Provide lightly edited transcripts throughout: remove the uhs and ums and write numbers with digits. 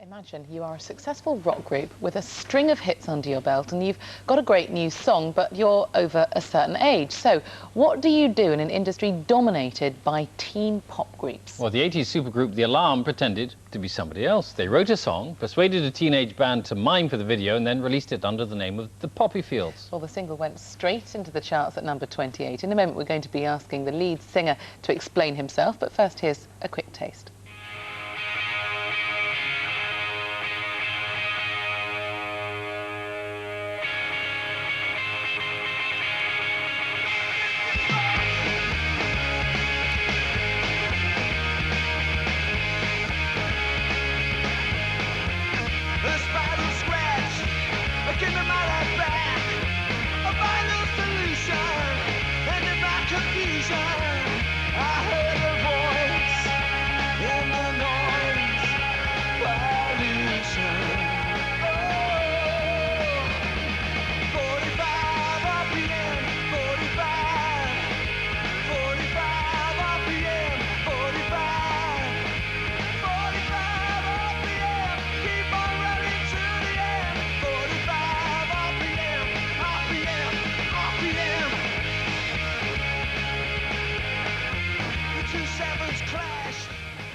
Imagine you are a successful rock group with a string of hits under your belt and you've got a great new song, but you're over a certain age. So what do you do in an industry dominated by teen pop groups? Well, the 80s supergroup The Alarm pretended to be somebody else. They wrote a song, persuaded a teenage band to mime for the video, and then released it under the name of The Poppy Fields. Well, the single went straight into the charts at number 28. In a moment, we're going to be asking the lead singer to explain himself, but first, here's a quick taste.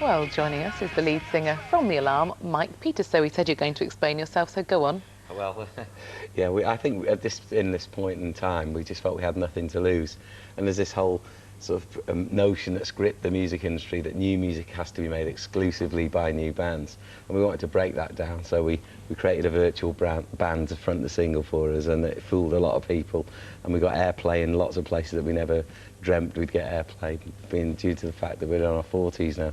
Well, joining us is the lead singer from The Alarm, Mike Peters. So he said you're going to explain yourself, so go on. Well, yeah, I think in this point in time, we just felt we had nothing to lose. And there's this whole sort of notion that's gripped the music industry that new music has to be made exclusively by new bands. And we wanted to break that down, so we created a virtual band to front the single for us, and it fooled a lot of people. And we got airplay in lots of places that we never dreamt we'd get airplay, being due to the fact that we're in our 40s now.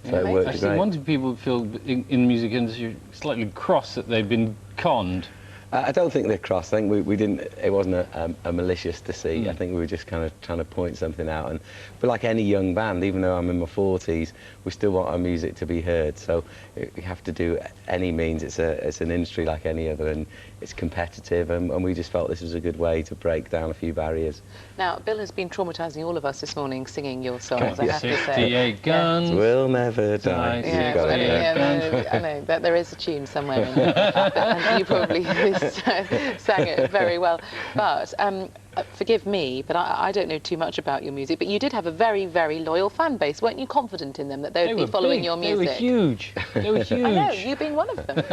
So it worked great. Actually, one thing people feel in the music industry slightly cross that they've been conned. I don't think they're cross. I think we didn't. It wasn't a malicious deceit. I think we were just kind of trying to point something out. And but like any young band, even though I'm in my 40s, we still want our music to be heard. So we have to do any means. It's an industry like any other, and it's competitive. And we just felt this was a good way to break down a few barriers. Now, Bill has been traumatising all of us this morning singing your songs. I have to say. 68 guns. Will never die. I know that there is a tune somewhere in there, and you probably sang it very well. But forgive me, but I don't know too much about your music, but you did have a very, very loyal fan base. Weren't you confident in them that they would be following your music? They were huge. They were huge. I know, you've been one of them.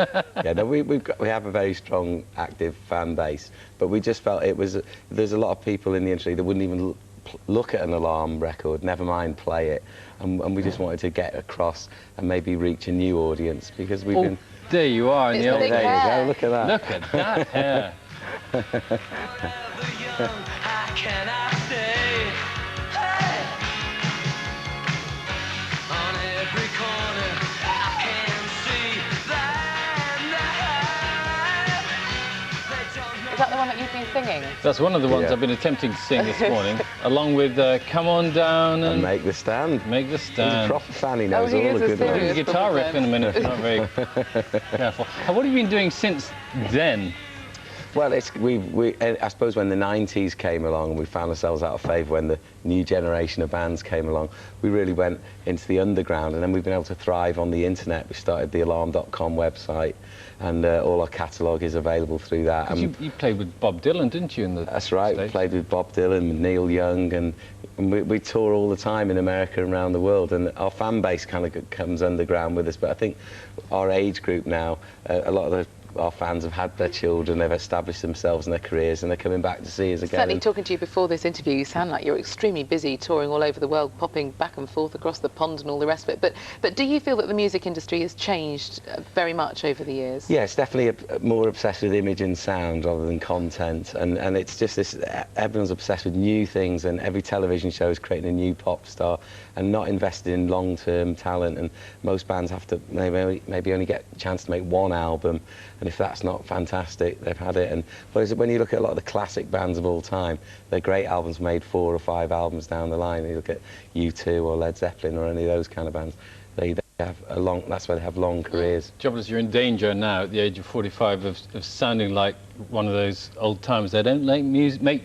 Yeah, no, we have a very strong, active fan base, but we just felt there's a lot of people in the industry that wouldn't even look at an Alarm record, never mind play it, and we just wanted to get across and maybe reach a new audience, because we've been... There you are in the old days. There you go, look at that. Look at that hair. Is that the one that you've been singing? That's one of the ones I've been attempting to sing this morning, along with Come On Down and Make the Stand. Make the Stand. He's a proper fan, he knows all the good ones. The guitar riff in a minute, I'm not very careful. And what have you been doing since then? Well, I suppose when the 90s came along and we found ourselves out of favour when the new generation of bands came along, we really went into the underground, and then we've been able to thrive on the internet. We started the alarm.com website, and all our catalogue is available through that. You played with Bob Dylan, didn't you? That's right, we played with Bob Dylan, with Neil Young, and we tour all the time in America and around the world, and our fan base kind of comes underground with us. But I think our age group now, a lot of our fans have had their children, they've established themselves in their careers, and they're coming back to see us again. Certainly, talking to you before this interview, you sound like you're extremely busy touring all over the world, popping back and forth across the pond and all the rest of it. But do you feel that the music industry has changed very much over the years? Yeah, it's definitely more obsessed with image and sound rather than content, and it's just this, everyone's obsessed with new things, and every television show is creating a new pop star and not invested in long-term talent, and most bands have to maybe only get a chance to make one album, and if that's not fantastic, they've had it. And whereas when you look at a lot of the classic bands of all time, they're great albums made 4 or 5 albums down the line. You look at U2 or Led Zeppelin or any of those kind of bands, they That's why they have long careers. Jobless, you're in danger now at the age of 45 of sounding like one of those old timers. They don't make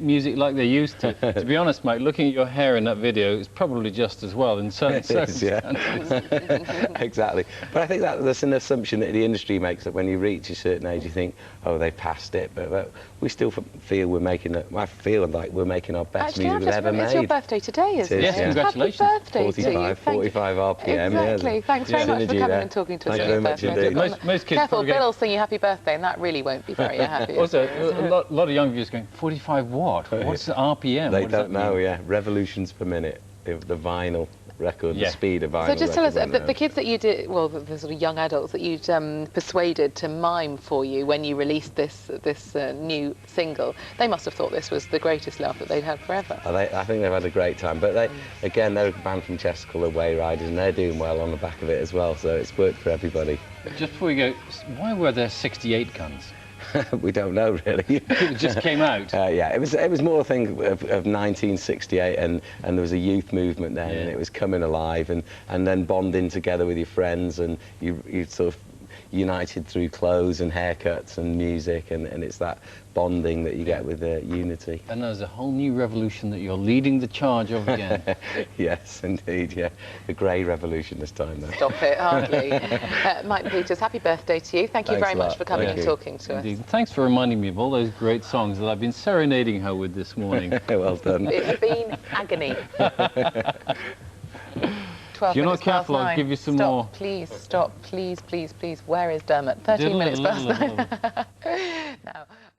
music like they used to. To be honest, Mike, looking at your hair in that video is probably just as well in certain circumstances. Exactly. But I think that's an assumption that the industry makes, that when you reach a certain age, you think, oh, they've passed it. But we still feel we're making I feel like we're making our best music we've ever made. It's your birthday today, isn't it? Yes, congratulations. Happy birthday to you. 45 RPM. Exactly. Thanks very much for coming and talking to us on your birthday. Most kids Careful, Bill will sing you happy birthday, and that really won't be very happy. Also, a lot of young viewers going, 45 what? What's the RPM? They don't know, yeah. Revolutions per minute, the vinyl record, the speed of vinyl. So just tell us, the kids that you did, well, the sort of young adults that you'd persuaded to mime for you when you released this new single, they must have thought this was the greatest love that they'd had forever. I think they've had a great time. But again, they're a band from Chester called the Way Riders, and they're doing well on the back of it as well. So it's worked for everybody. Just before we go, why were there 68 guns? We don't know, really. It just came out. Yeah, it was more a thing of 1968, and there was a youth movement then, and it was coming alive, and then bonding together with your friends, and you sort of united through clothes and haircuts and music, and it's that bonding that you get with unity. And there's a whole new revolution that you're leading the charge of again. Yes, indeed, yeah. The grey revolution this time, though. Stop it, hardly. Mike Peters, happy birthday to you. Thank you very much for coming and talking to us. Thanks for reminding me of all those great songs that I've been serenading her with this morning. Well done. It's been agony. If you're not careful, I'll give you some more. Please, stop. Please, please, please. Where is Dermot? 13 minutes past 9.